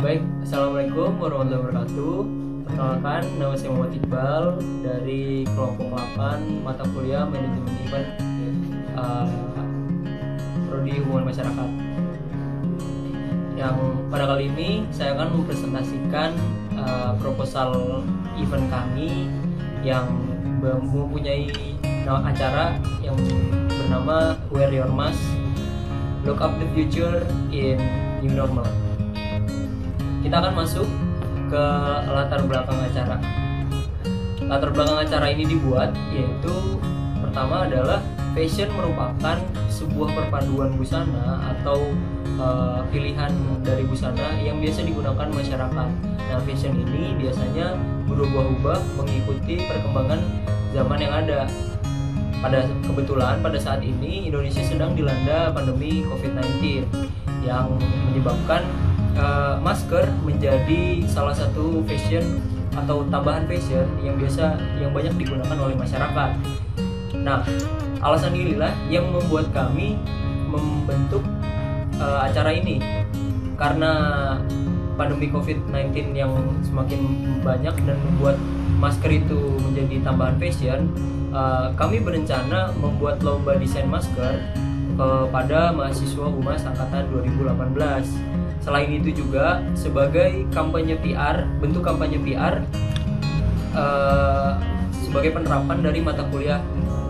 Baik, Assalamualaikum warahmatullahi wabarakatuh. Perkenalkan, nama saya Muhammad Iqbal dari kelompok 8 mata kuliah Manajemen Event Prodi Hubungan Masyarakat. Yang pada kali ini saya akan mempresentasikan proposal event kami yang mempunyai acara yang bernama Wear Your Mask, Look Up the Future in New Normal. Kita akan masuk ke latar belakang acara. Latar belakang acara ini dibuat yaitu pertama adalah fashion merupakan sebuah perpaduan busana atau pilihan dari busana yang biasa digunakan masyarakat. Nah, fashion ini biasanya berubah-ubah mengikuti perkembangan zaman yang ada. Kebetulan pada saat ini Indonesia sedang dilanda pandemi COVID-19 yang menyebabkan masker menjadi salah satu fashion atau tambahan fashion yang banyak digunakan oleh masyarakat. Nah, alasan inilah yang membuat kami membentuk acara ini, karena pandemi COVID-19 yang semakin banyak dan membuat masker itu menjadi tambahan fashion. Kami berencana membuat lomba desain masker kepada mahasiswa Humas angkatan 2018. Selain itu juga sebagai bentuk kampanye PR sebagai penerapan dari mata kuliah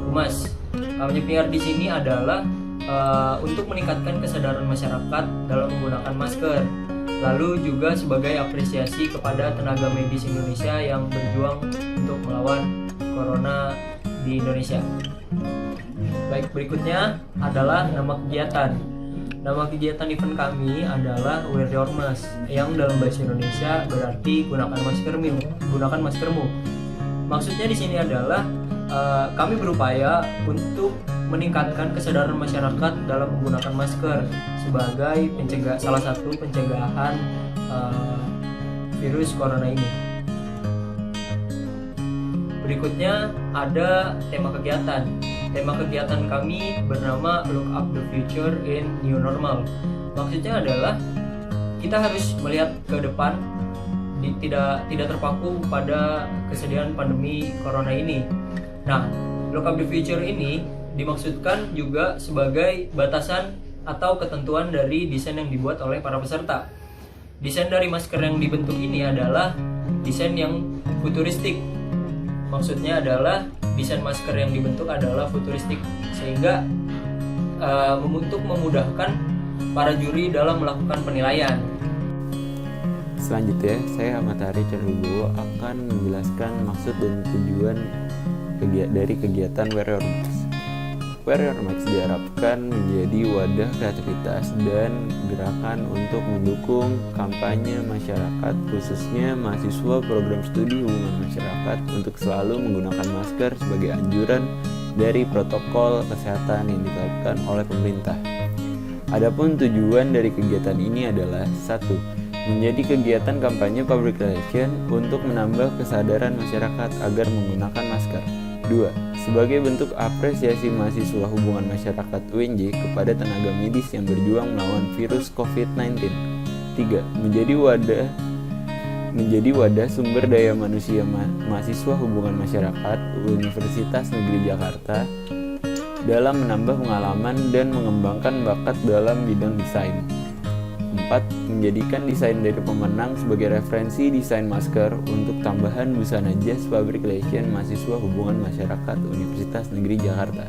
Humas. Kampanye PR di sini adalah untuk meningkatkan kesadaran masyarakat dalam menggunakan masker. Lalu juga sebagai apresiasi kepada tenaga medis Indonesia yang berjuang untuk melawan corona di Indonesia. Baik, berikutnya adalah nama kegiatan. Nama kegiatan event kami adalah Wear Your Mask, yang dalam bahasa Indonesia berarti gunakan maskermu. Maksudnya di sini adalah kami berupaya untuk meningkatkan kesadaran masyarakat dalam menggunakan masker sebagai salah satu pencegahan virus corona ini. Berikutnya ada tema kegiatan. Tema kegiatan kami bernama Look Up the Future in New Normal. Maksudnya adalah kita harus melihat ke depan, tidak terpaku pada kesedihan pandemi corona ini. Nah, Look Up the Future ini dimaksudkan juga sebagai batasan atau ketentuan dari desain yang dibuat oleh para peserta. Desain dari masker yang dibentuk ini adalah desain yang futuristik. Maksudnya adalah desain masker yang dibentuk adalah futuristik, sehingga untuk memudahkan para juri dalam melakukan penilaian. Selanjutnya, saya Ahmad Hari Wibowo akan menjelaskan maksud dan tujuan dari kegiatan Wear Your Mask. Wear Your Mask diharapkan menjadi wadah kreativitas dan gerakan untuk mendukung kampanye masyarakat, khususnya mahasiswa program studi hubungan masyarakat, untuk selalu menggunakan masker sebagai anjuran dari protokol kesehatan yang ditetapkan oleh pemerintah. Adapun tujuan dari kegiatan ini adalah 1. Menjadi kegiatan kampanye public relation untuk menambah kesadaran masyarakat agar menggunakan masker. 2. Sebagai bentuk apresiasi mahasiswa hubungan masyarakat UNJ kepada tenaga medis yang berjuang melawan virus COVID-19. 3. Menjadi wadah sumber daya manusia mahasiswa hubungan masyarakat Universitas Negeri Jakarta dalam menambah pengalaman dan mengembangkan bakat dalam bidang desain. 4. Menjadikan desain dari pemenang sebagai referensi desain masker untuk tambahan busana jas public relation mahasiswa hubungan masyarakat Universitas Negeri Jakarta.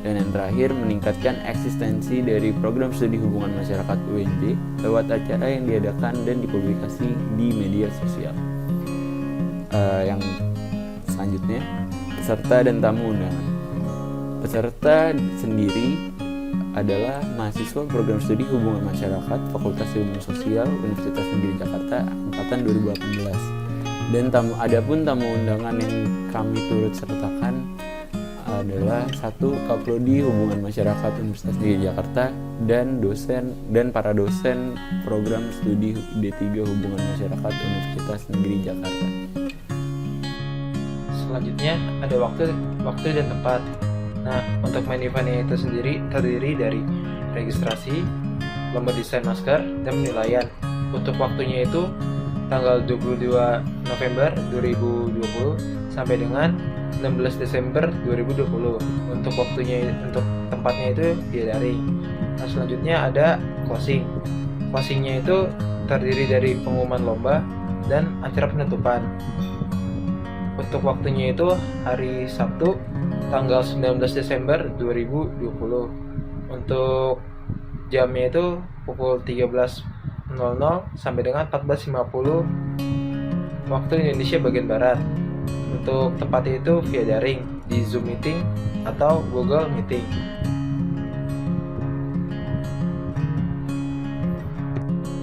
Dan yang terakhir, meningkatkan eksistensi dari program studi hubungan masyarakat UNJ lewat acara yang diadakan dan dipublikasi di media sosial. Yang selanjutnya, peserta dan tamu undangan. Peserta sendiri adalah mahasiswa program studi hubungan masyarakat Fakultas Ilmu Sosial Universitas Negeri Jakarta angkatan 2018. Dan adapun tamu undangan yang kami turut sertakan adalah 1. Kaprodi Hubungan Masyarakat Universitas Negeri Jakarta dan para dosen program studi D3 Hubungan Masyarakat Universitas Negeri Jakarta. Selanjutnya ada waktu dan tempat. Nah, untuk main eventnya itu sendiri terdiri dari registrasi, lomba desain masker, dan penilaian. Untuk waktunya itu tanggal 22 November 2020 sampai dengan 16 Desember 2020. Untuk tempatnya itu via daring. Nah, selanjutnya ada closing. Closingnya itu terdiri dari pengumuman lomba dan acara penutupan. Untuk waktunya itu hari Sabtu tanggal 19 Desember 2020. Untuk jamnya itu pukul 13.00 sampai dengan 14.50 waktu Indonesia bagian Barat. Untuk tempatnya itu via daring di Zoom Meeting atau Google Meeting.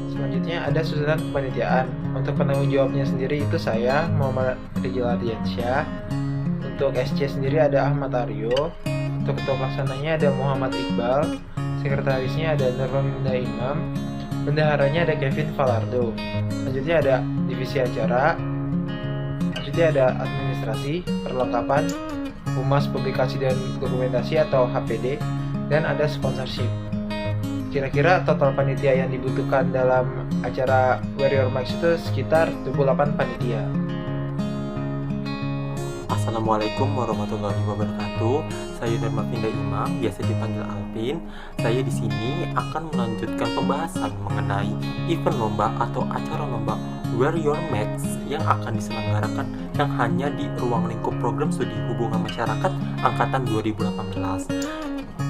Selanjutnya ada susunan kepanitiaan. Untuk penanggung jawabnya sendiri itu saya, Muhammad Rijal Ardiansyah. Untuk SC sendiri ada Ahmad Aryo. Untuk ketua pelaksananya ada Muhammad Iqbal. Sekretarisnya ada Nurfaminda Imam. Bendaharanya ada Kevin Falardo. Selanjutnya ada divisi acara. Selanjutnya ada administrasi, perlengkapan, humas publikasi dan dokumentasi atau HPD, dan ada sponsorship. Kira-kira total panitia yang dibutuhkan dalam acara Warrior Max itu sekitar 28 panitia. Assalamualaikum warahmatullahi wabarakatuh. Saya Nurfaminda Imam, biasa dipanggil Alvin. Saya di sini akan melanjutkan pembahasan mengenai event lomba atau acara lomba Warrior Max yang akan diselenggarakan yang hanya di ruang lingkup program studi hubungan masyarakat angkatan 2018.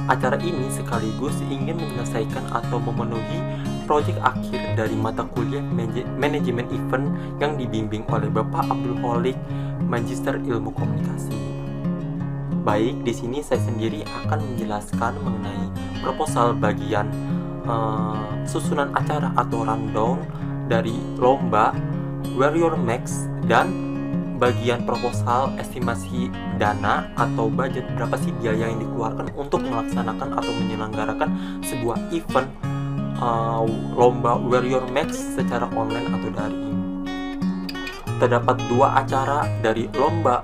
Acara ini sekaligus ingin menyelesaikan atau memenuhi proyek akhir dari mata kuliah manajemen event yang dibimbing oleh Bapak Abdul Holik, Magister Ilmu Komunikasi. Baik, di sini saya sendiri akan menjelaskan mengenai proposal bagian susunan acara atau rundown dari lomba Warrior Max dan bagian proposal estimasi dana atau budget berapa sih biaya yang dikeluarkan untuk melaksanakan atau menyelenggarakan sebuah event lomba Warrior Max secara online atau daring. Terdapat dua acara dari lomba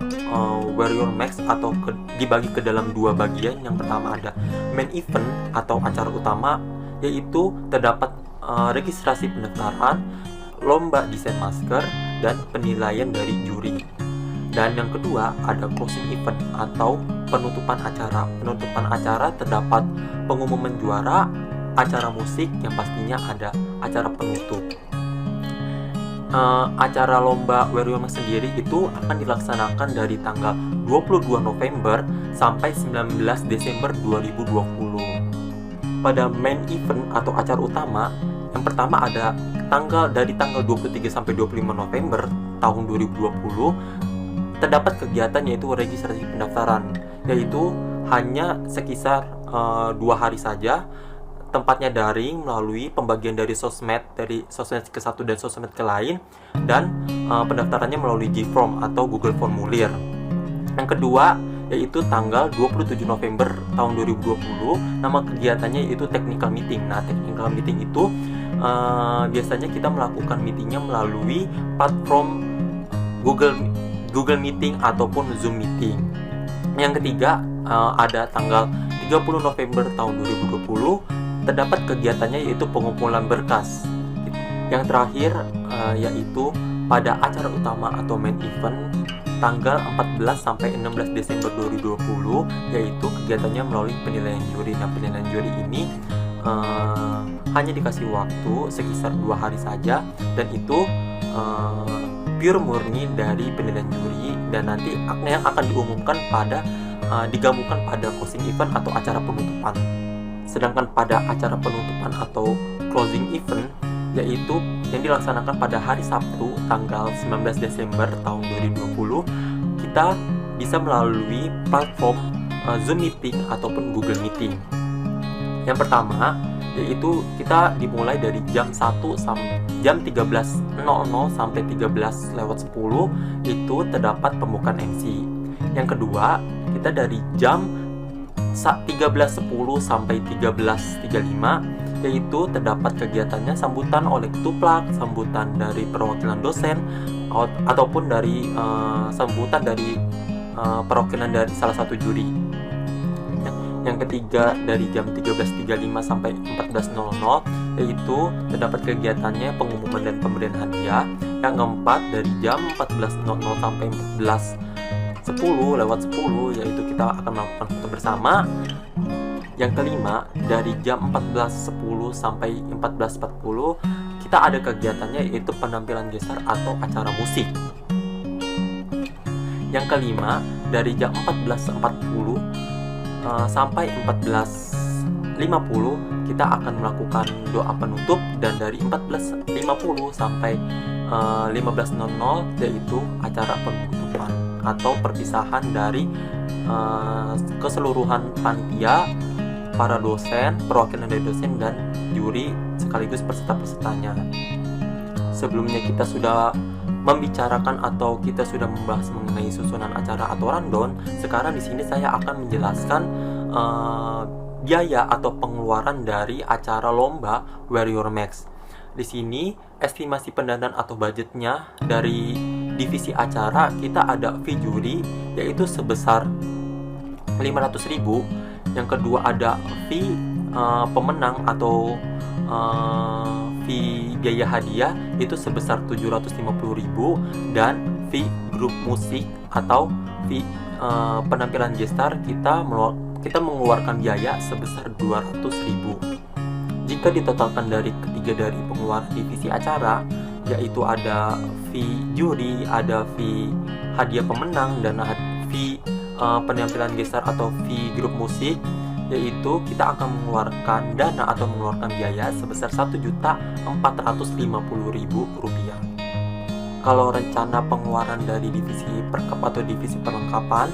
Warrior Max atau dibagi ke dalam dua bagian. Yang pertama ada main event atau acara utama, yaitu terdapat registrasi pendaftaran, lomba desain masker, dan penilaian dari juri. Dan yang kedua ada closing event atau penutupan acara. Penutupan acara terdapat pengumuman juara, acara musik, yang pastinya ada acara penutup. Acara lomba Warrior Max sendiri itu akan dilaksanakan dari tanggal 22 November sampai 19 Desember 2020. Pada main event atau acara utama, yang pertama ada dari tanggal 23 sampai 25 November tahun 2020 terdapat kegiatan yaitu registrasi pendaftaran, yaitu hanya sekisar 2 hari saja. Tempatnya daring melalui pembagian dari sosmed ke satu dan sosmed ke lain, dan pendaftarannya melalui G-Form atau Google Formulir. Yang kedua yaitu tanggal 27 November tahun 2020, nama kegiatannya yaitu technical meeting. Nah, technical meeting itu biasanya kita melakukan meetingnya melalui platform Google Meeting ataupun Zoom Meeting. Yang ketiga ada tanggal 30 November tahun 2020, terdapat kegiatannya yaitu pengumpulan berkas. Yang terakhir yaitu pada acara utama atau main event tanggal 14 sampai 16 Desember 2020, yaitu kegiatannya melalui penilaian juri. Nah, penilaian juri ini hanya dikasih waktu sekisar 2 hari saja, dan itu pure murni dari penilaian juri, dan nanti yang akan diumumkan digabungkan pada closing event atau acara penutupan. Sedangkan pada acara penutupan atau closing event, yaitu yang dilaksanakan pada hari Sabtu tanggal 19 Desember tahun 2020, kita bisa melalui platform Zoom Meeting ataupun Google Meeting. Yang pertama yaitu kita dimulai dari jam 13.00 sampai 13:10 itu terdapat pembukaan MC. Yang kedua, kita dari jam 13.10 sampai 13.35 yaitu terdapat kegiatannya sambutan oleh Ketuplak, sambutan dari perwakilan dosen, ataupun dari sambutan dari perwakilan dari salah satu juri. Yang ketiga dari jam 13.35 sampai 14.00, yaitu terdapat kegiatannya pengumuman dan pemberian hadiah. Yang keempat dari jam 14.00 sampai 14.10 yaitu kita akan melakukan foto bersama. Yang kelima dari jam 14.10 sampai 14.40 kita ada kegiatannya, yaitu penampilan gestar atau acara musik. Yang kelima dari jam 14.40 sampai 14.50 kita akan melakukan doa penutup, dan dari 14.50 sampai 15.00 yaitu acara penutupan atau perpisahan dari keseluruhan panitia, para dosen, perwakilan dari dosen dan juri sekaligus peserta-pesertanya. Sebelumnya kita sudah membicarakan atau kita sudah membahas mengenai susunan acara atau rundown. Sekarang di sini saya akan menjelaskan biaya atau pengeluaran dari acara lomba Wear Your Max. Di sini estimasi pendanaan atau budgetnya dari divisi acara kita ada fee juri yaitu sebesar 500.000. Yang kedua ada fee pemenang atau fee biaya hadiah itu sebesar 750.000, dan fee grup musik atau fee penampilan gestar kita mengeluarkan biaya sebesar 200.000. Jika ditotalkan dari ketiga dari pengeluaran divisi acara, yaitu ada fee juri, ada fee hadiah pemenang, dan fee penampilan gestar atau fee grup musik, yaitu kita akan mengeluarkan dana atau mengeluarkan biaya sebesar Rp1.450.000. Kalau rencana pengeluaran dari divisi perkap atau divisi perlengkapan,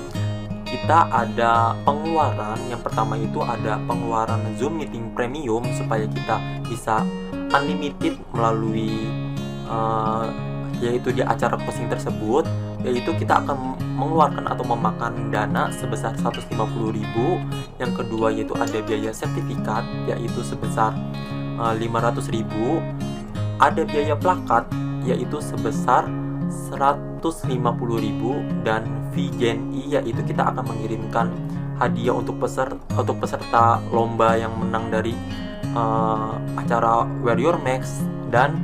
kita ada pengeluaran. Yang pertama itu ada pengeluaran Zoom meeting premium supaya kita bisa unlimited melalui yaitu di acara posting tersebut, yaitu kita akan mengeluarkan atau memakan dana sebesar 150.000. Yang kedua yaitu ada biaya sertifikat yaitu sebesar 500.000. Ada biaya plakat yaitu sebesar 150.000, dan fee Gen I yaitu kita akan mengirimkan hadiah untuk peserta lomba yang menang dari acara Wear Your Max, dan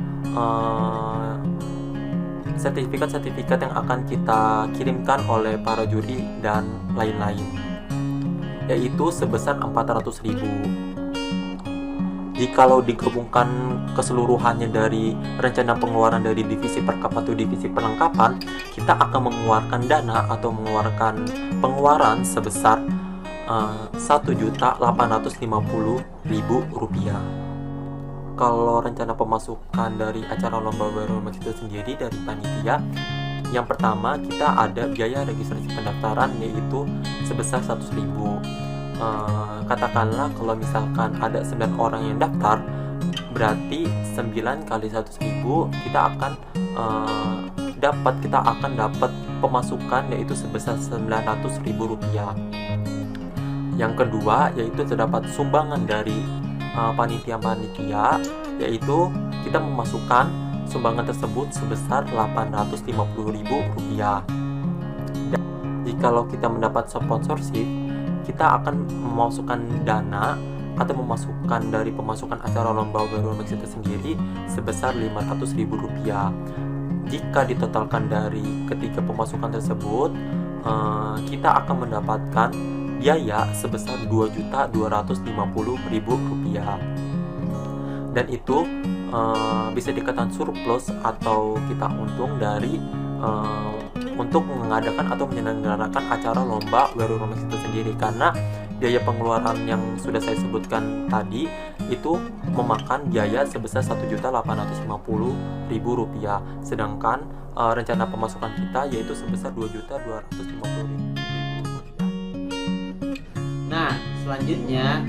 sertifikat-sertifikat yang akan kita kirimkan oleh para juri dan lain-lain, yaitu sebesar 400.000. Jikalau digabungkan keseluruhannya dari rencana pengeluaran dari divisi perkap atau divisi perlengkapan, kita akan mengeluarkan dana atau mengeluarkan pengeluaran sebesar Rp1.850.000. Kalau rencana pemasukan dari acara lomba Wear Your Max itu sendiri dari panitia, yang pertama kita ada biaya registrasi pendaftaran yaitu sebesar 100.000. Katakanlah kalau misalkan ada 9 orang yang daftar, berarti 9 kali 100.000 kita akan dapat pemasukan yaitu sebesar Rp900.000. Yang kedua yaitu terdapat sumbangan dari panitia, yaitu kita memasukkan sumbangan tersebut sebesar Rp850.000. Dan jikalau kita mendapat sponsorship, kita akan memasukkan dana atau memasukkan dari pemasukan acara lomba Wear Your Max itu sendiri sebesar Rp500.000. Jika ditotalkan dari ketiga pemasukan tersebut, kita akan mendapatkan biaya sebesar Rp2.250.000, dan itu bisa dikatakan surplus atau kita untung dari untuk mengadakan atau menyelenggarakan acara lomba Wear Your Max itu sendiri, karena biaya pengeluaran yang sudah saya sebutkan tadi itu memakan biaya sebesar Rp1.850.000, sedangkan rencana pemasukan kita yaitu sebesar Rp2.250.000. Nah, selanjutnya,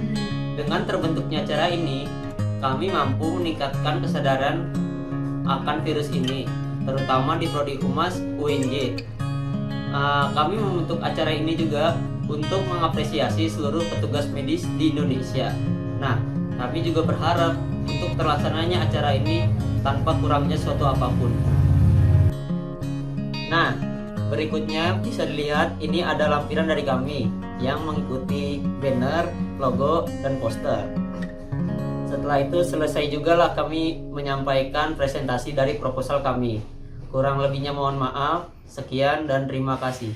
dengan terbentuknya acara ini, kami mampu meningkatkan kesadaran akan virus ini, terutama di Prodi Humas UNJ. Kami membentuk acara ini juga untuk mengapresiasi seluruh petugas medis di Indonesia. Nah, kami juga berharap untuk terlaksananya acara ini tanpa kurangnya suatu apapun. Nah, Berikutnya bisa dilihat ini ada lampiran dari kami yang mengikuti banner, logo, dan poster. Setelah itu selesai juga lah kami menyampaikan presentasi dari proposal kami. Kurang lebihnya mohon maaf. Sekian dan terima kasih.